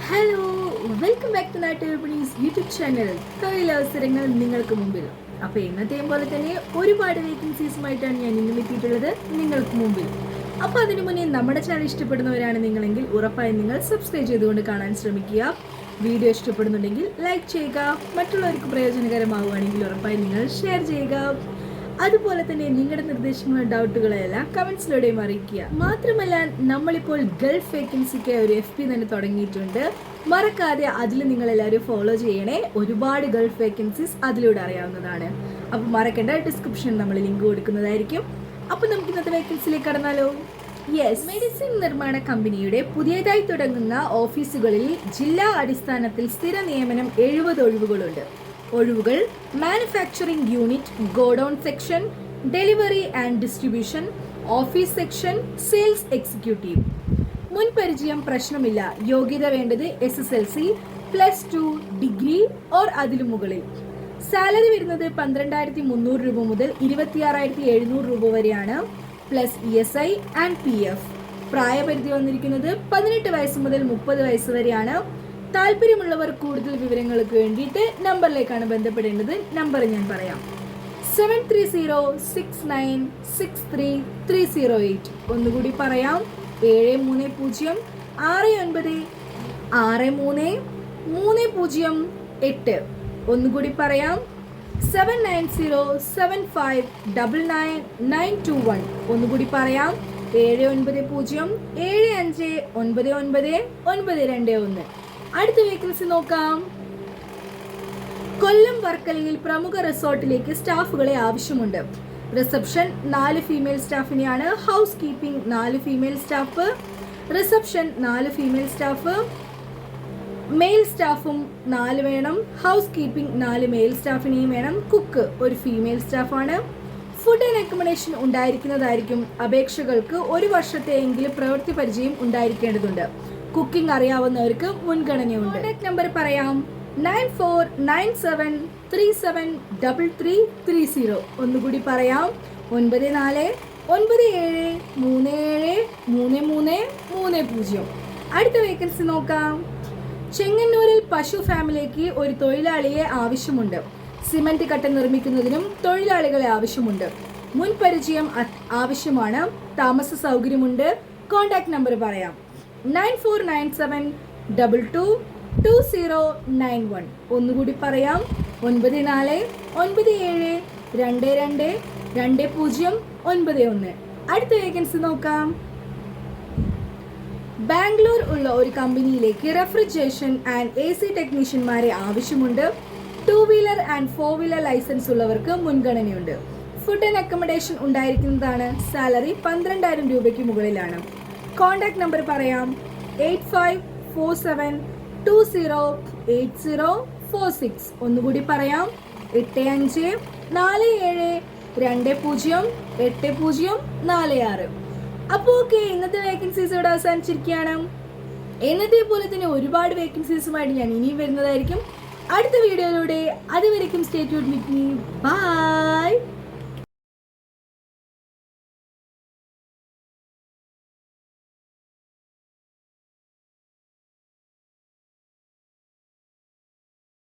Hello, welcome back to നാട്ടുവിപണീസ് YouTube channel. തൊഴിലവസരങ്ങൾ നിങ്ങൾക്ക് മുമ്പിൽ. അപ്പോൾ എന്നത്തെയും പോലെ തന്നെ ഒരുപാട് വേക്കൻസീസുമായിട്ടാണ് ഞാൻ ഇന്നും എത്തിയിട്ടുള്ളത് നിങ്ങൾക്ക് മുമ്പിൽ. അപ്പോൾ അതിനു മുന്നേ നമ്മുടെ ചാനൽ ഇഷ്ടപ്പെടുന്നവരാണ് നിങ്ങളെങ്കിൽ ഉറപ്പായും നിങ്ങൾ സബ്സ്ക്രൈബ് ചെയ്തുകൊണ്ട് കാണാൻ ശ്രമിക്കുക. വീഡിയോ ഇഷ്ടപ്പെടുന്നുണ്ടെങ്കിൽ ലൈക്ക് ചെയ്യുക. മറ്റുള്ളവർക്ക് പ്രയോജനകരമാവുകയാണെങ്കിൽ ഉറപ്പായും നിങ്ങൾ ഷെയർ ചെയ്യുക. അതുപോലെ തന്നെ നിങ്ങളുടെ നിർദ്ദേശങ്ങളും ഡൗട്ടുകളെല്ലാം കമന്റ്സിലൂടെയും അറിയിക്കുക. മാത്രമല്ല, നമ്മളിപ്പോൾ ഗൾഫ് വേക്കൻസിക്ക് ഒരു FB തന്നെ തുടങ്ങിയിട്ടുണ്ട്. മറക്കാതെ അതിൽ നിങ്ങൾ എല്ലാവരും ഫോളോ ചെയ്യണേ. ഒരുപാട് ഗൾഫ് വേക്കൻസീസ് അതിലൂടെ അറിയാവുന്നതാണ്. അപ്പോൾ മറക്കേണ്ട, ഡിസ്ക്രിപ്ഷൻ നമ്മൾ ലിങ്ക് കൊടുക്കുന്നതായിരിക്കും. അപ്പോൾ നമുക്ക് ഇന്നത്തെ വേക്കൻസിയിലേക്ക് കടന്നാലോ. യെസ്, മെഡിസിൻ നിർമ്മാണ കമ്പനിയുടെ പുതിയതായി തുടങ്ങുന്ന ഓഫീസുകളിൽ ജില്ലാ അടിസ്ഥാനത്തിൽ സ്ഥിര നിയമനം 70 ഒഴിവുകളുണ്ട്. ഒഴിവുകൾ: manufacturing unit, godown section, delivery and distribution, office section, sales executive. മുൻപരിചയം പ്രശ്നമില്ല. യോഗ്യത വേണ്ടത് SSLC, +2, ഡിഗ്രി ഓർ അതിനു മുകളിൽ. സാലറി വരുന്നത് 12,300 രൂപ മുതൽ 26,700 രൂപ വരെയാണ്, പ്ലസ് ESI ആൻഡ് PF. പ്രായപരിധി വന്നിരിക്കുന്നത് 18 വയസ്സ് മുതൽ 30 വയസ്സ് വരെയാണ്. താല്പര്യമുള്ളവർ കൂടുതൽ വിവരങ്ങൾക്ക് വേണ്ടിയിട്ട് നമ്പറിലേക്കാണ് ബന്ധപ്പെടേണ്ടത്. നമ്പർ ഞാൻ പറയാം: 7306963308. ഒന്നുകൂടി പറയാം: 703069633008. ഒന്നുകൂടി പറയാം: 7907599921. ഒന്നുകൂടി പറയാം: 7075999921. അടുത്ത വേക്കൻസി നോക്കാം. കൊല്ലം വർക്കലയിൽ പ്രമുഖ റിസോർട്ടിലേക്ക് സ്റ്റാഫുകളെ ആവശ്യമുണ്ട്. റിസപ്ഷൻ 4 ഫീമെയിൽ സ്റ്റാഫിനെയാണ്. Housekeeping 4 female staff. Reception 4 female staff. Male സ്റ്റാഫും 4 വേണം. ഹൗസ് കീപ്പിംഗ് 4 മെയിൽ സ്റ്റാഫിനെയും വേണം. കുക്ക് 1 ഫീമെയിൽ സ്റ്റാഫാണ്. ഫുഡ് ആൻഡ് അക്കോമഡേഷൻ ഉണ്ടായിരിക്കുന്നതായിരിക്കും. അപേക്ഷകൾക്ക് 1 വർഷത്തെയെങ്കിലും പ്രവൃത്തി പരിചയം ഉണ്ടായിരിക്കേണ്ടതുണ്ട്. കുക്കിംഗ് അറിയാവുന്നവർക്ക് മുൻഗണനയുണ്ട്. കോൺടാക്ട് നമ്പർ പറയാം: 9497373330. ഒന്നുകൂടി പറയാം: 9497373330. അടുത്ത വേക്കൻസി നോക്കാം. ചെങ്ങന്നൂരിൽ പശു ഫാമിലേക്ക് ഒരു തൊഴിലാളിയെ ആവശ്യമുണ്ട്. സിമന്റ് കട്ട നിർമ്മിക്കുന്നതിനും തൊഴിലാളികളെ ആവശ്യമുണ്ട്. മുൻപരിചയം ആവശ്യമാണ്. താമസ സൗകര്യമുണ്ട്. കോൺടാക്ട് നമ്പർ പറയാം: 9497222091. ഒന്നുകൂടി പറയാം: 9497222091. അടുത്ത വേക്കൻസി നോക്കാം. ബാംഗ്ലൂർ ഉള്ള ഒരു കമ്പനിയിലേക്ക് റെഫ്രിജറേഷൻ ആൻഡ് AC ടെക്നീഷ്യന്മാരെ ആവശ്യമുണ്ട്. 2 വീലർ ആൻഡ് 4 വീലർ ലൈസൻസ് ഉള്ളവർക്ക് മുൻഗണനയുണ്ട്. ഫുഡ് ആൻഡ് അക്കോമഡേഷൻ ഉണ്ടായിരിക്കുന്നതാണ്. സാലറി 12,000 രൂപയ്ക്ക് മുകളിലാണ്. കോൺടാക്ട് നമ്പർ പറയാം: 8547208046. ഒന്നുകൂടി പറയാം: 8547208046. അപ്പോൾ ഓക്കെ, ഇന്നത്തെ വേക്കൻസീസ് ഇവിടെ അവസാനിച്ചിരിക്കുകയാണ്. എന്നത്തെ പോലെ തന്നെ ഒരുപാട് വേക്കൻസീസുമായിട്ട് ഞാൻ ഇനിയും വരുന്നതായിരിക്കും അടുത്ത വീഡിയോയിലൂടെ. അതുവരെയും stay tuned with me. By.